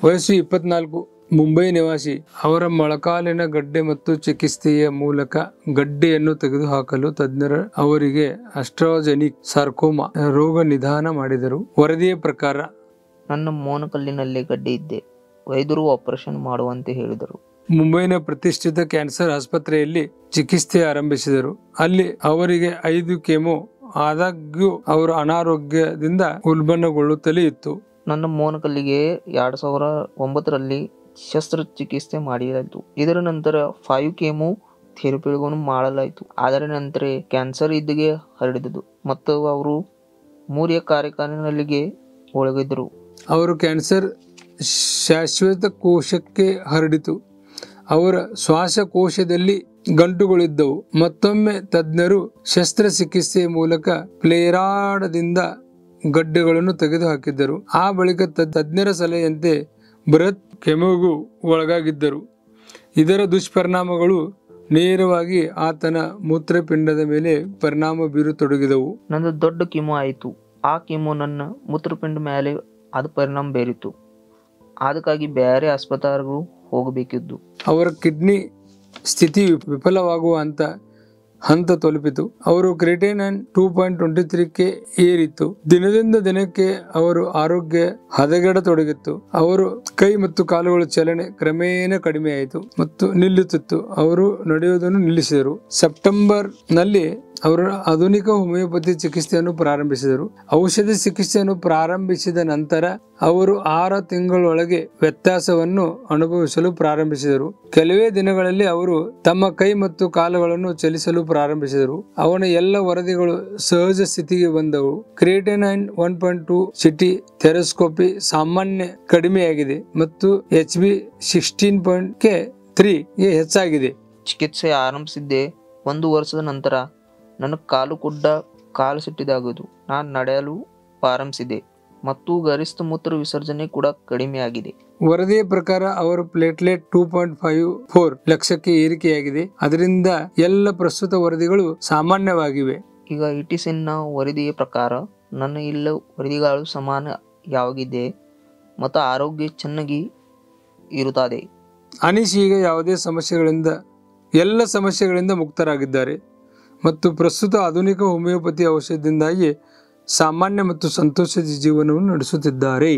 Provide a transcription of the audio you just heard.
ವಯಸ್ಸು 24, ಮುಂಬೈ ನಿವಾಸಿ. ಅವರ ಮೊಳಕಾಲಿನ ಗಡ್ಡೆ ಮತ್ತು ಚಿಕಿತ್ಸೆಯ ಮೂಲಕ ಗಡ್ಡೆಯನ್ನು ತೆಗೆದುಹಾಕಲು ತಜ್ಞರು ಅವರಿಗೆ ಆಸ್ಟ್ರಾಜೆನಿಕ್ ಸಾರ್ಕೋಮಾ ರೋಗ ನಿದಾನ ಮಾಡಿದರು. ವರದಿಯ ಪ್ರಕಾರ ನನ್ನ ಮೋನಕಲ್ಲಿನಲ್ಲಿ ಗಡ್ಡೆ ಇದ್ದೆ. ವೈದ್ಯರು ಆಪರೇಷನ್ ಮಾಡುವಂತೆ ಹೇಳಿದರು. ಮುಂಬೈನ ಪ್ರತಿಷ್ಠಿತ ಕ್ಯಾನ್ಸರ್ ಆಸ್ಪತ್ರೆಯಲ್ಲಿ ಚಿಕಿತ್ಸೆ ಆರಂಭಿಸಿದರು. ಅಲ್ಲಿ ಅವರಿಗೆ 5 ಕೆಮೊ. ಆದಾಗ್ಯೂ ಅವರು ಅನಾರೋಗ್ಯದಿಂದ ಉಲ್ಬಣಗೊಳ್ಳುತ್ತಲೇ ಇತ್ತು. ನನ್ನ ಮೋನಕಲ್ಲಿಗೆ 2009ರಲ್ಲಿ ಶಸ್ತ್ರಚಿಕಿತ್ಸೆ ಮಾಡಲಾಯಿತು. ಇದರ ನಂತರ 5 ಕೆಮೊ ಥೆರಪಿಗಳನ್ನು ಮಾಡಲಾಯಿತು. ಅದರ ನಂತರ ಕ್ಯಾನ್ಸರ್ ಇದ್ದಿಗೆ ಹರಡಿದದು ಮತ್ತು ಅವರು 3 ಕಾರ್ಯಕ್ರಮಗಳಿಗೆ ಒಳಗಿದ್ದರು. ಅವರು ಕ್ಯಾನ್ಸರ್ ಶಾಶ್ವತ ಕೋಶಕ್ಕೆ ಹರಡಿತು. ಅವರ ಶ್ವಾಸಕೋಶದಲ್ಲಿ ಗಂಟುಗಳಿದ್ದವು. ಮತ್ತೊಮ್ಮೆ ತಜ್ಞರು ಶಸ್ತ್ರಚಿಕಿತ್ಸೆಯ ಮೂಲಕ ಪ್ಲೇರಾಡದಿಂದ ಗಡ್ಡೆಗಳನ್ನು ತೆಗೆದುಹಾಕಿದ್ದರು. ಆ ಬಳಿಕ ತಜ್ಞರ ಸಲಹೆಯಂತೆ ಬೃಹತ್ ಕೆಮೊಗೂ ಒಳಗಾಗಿದ್ದರು. ಇದರ ದುಷ್ಪರಿಣಾಮಗಳು ನೇರವಾಗಿ ಆತನ ಮೂತ್ರಪಿಂಡದ ಮೇಲೆ ಪರಿಣಾಮ ಬೀರತೊಡಗಿದವು. ನಂದು ದೊಡ್ಡ ಕೆಮೊ ಆಯಿತು. ಆ ಕೆಮೊ ನನ್ನ ಮೂತ್ರಪಿಂಡ ಮೇಲೆ ಅದು ಪರಿಣಾಮ ಬೀರಿತು. ಅದಕ್ಕಾಗಿ ಬೇರೆ ಆಸ್ಪತ್ರೆಗೂ ಹೋಗಬೇಕಿದ್ದು. ಅವರ ಕಿಡ್ನಿ ಸ್ಥಿತಿ ವಿಫಲವಾಗುವ ಹಂತ ತಲುಪಿತು. ಅವರು ಕ್ರಿಯೇಟಿನಿನ್ 2.23ಕ್ಕೆ ಏರಿತ್ತು. ದಿನದಿಂದ ದಿನಕ್ಕೆ ಅವರ ಆರೋಗ್ಯ ಹದಗೆಡತೊಡಗಿತ್ತು. ಅವರು ಕೈ ಮತ್ತು ಕಾಲುಗಳ ಚಲನೆ ಕ್ರಮೇಣ ಕಡಿಮೆಯಾಯಿತು ಮತ್ತು ನಿಲ್ಲುತ್ತಿತ್ತು. ಅವರು ನಡೆಯುವುದನ್ನು ನಿಲ್ಲಿಸಿದರು. ಸೆಪ್ಟೆಂಬರ್ ನಲ್ಲಿ ಅವರು ಆಧುನಿಕ ಹೋಮಿಯೋಪತಿ ಚಿಕಿತ್ಸೆಯನ್ನು ಪ್ರಾರಂಭಿಸಿದರು. ಔಷಧಿ ಚಿಕಿತ್ಸೆಯನ್ನು ಪ್ರಾರಂಭಿಸಿದ ನಂತರ ಅವರು 6 ತಿಂಗಳೊಳಗೆ ವ್ಯತ್ಯಾಸವನ್ನು ಅನುಭವಿಸಲು ಪ್ರಾರಂಭಿಸಿದರು. ಕೆಲವೇ ದಿನಗಳಲ್ಲಿ ಅವರು ತಮ್ಮ ಕೈ ಮತ್ತು ಕಾಲುಗಳನ್ನು ಚಲಿಸಲು ಪ್ರಾರಂಭಿಸಿದರು. ಅವನ ಎಲ್ಲ ವರದಿಗಳು ಸಹಜ ಸ್ಥಿತಿಗೆ ಬಂದವು. ಕ್ರಿಯೇಟಿನಿನ್ 1.2 ಸಿಟಿ ಥೆರಸ್ಕೋಪಿ ಸಾಮಾನ್ಯ ಕಡಿಮೆಯಾಗಿದೆ ಮತ್ತು HB16.3 ಗೆ ಹೆಚ್ಚಾಗಿದೆ. ಚಿಕಿತ್ಸೆ ಆರಂಭಿಸಿದ್ದೆ 1 ವರ್ಷದ ನಂತರ ನನ್ನ ಕಾಲು ಸುಟ್ಟಿದಾಗುವುದು. ನಾನು ನಡೆಯಲು ಪ್ರಾರಂಭಿಸಿದೆ ಮತ್ತು ಗರಿಷ್ಠ ಮೂತ್ರ ವಿಸರ್ಜನೆ ಕೂಡ ಕಡಿಮೆಯಾಗಿದೆ. ವರದಿಯ ಪ್ರಕಾರ ಅವರ ಪ್ಲೇಟ್ಲೆಟ್ 2.54 ಲಕ್ಷಕ್ಕೆ ಏರಿಕೆಯಾಗಿದೆ. ಅದರಿಂದ ಎಲ್ಲ ಪ್ರಸ್ತುತ ವರದಿಗಳು ಸಾಮಾನ್ಯವಾಗಿವೆ. ಈಗ ಇಟಿಸಿನ್ನ ವರದಿಯ ಪ್ರಕಾರ ನನ್ನ ಎಲ್ಲ ವರದಿಗಳು ಸಮಾನವಾಗಿದೆ ಮತ್ತು ಆರೋಗ್ಯ ಚೆನ್ನಾಗಿ ಇರುತ್ತದೆ. ಅನೀಶ್ ಈಗ ಎಲ್ಲ ಸಮಸ್ಯೆಗಳಿಂದ ಮುಕ್ತರಾಗಿದ್ದಾರೆ ಮತ್ತು ಪ್ರಸ್ತುತ ಆಧುನಿಕ ಹೋಮಿಯೋಪತಿ ಔಷಧದಿಂದಾಗಿ ಸಾಮಾನ್ಯ ಮತ್ತು ಸಂತೋಷದ ಜೀವನವನ್ನು ನಡೆಸುತ್ತಿದ್ದಾರೆ.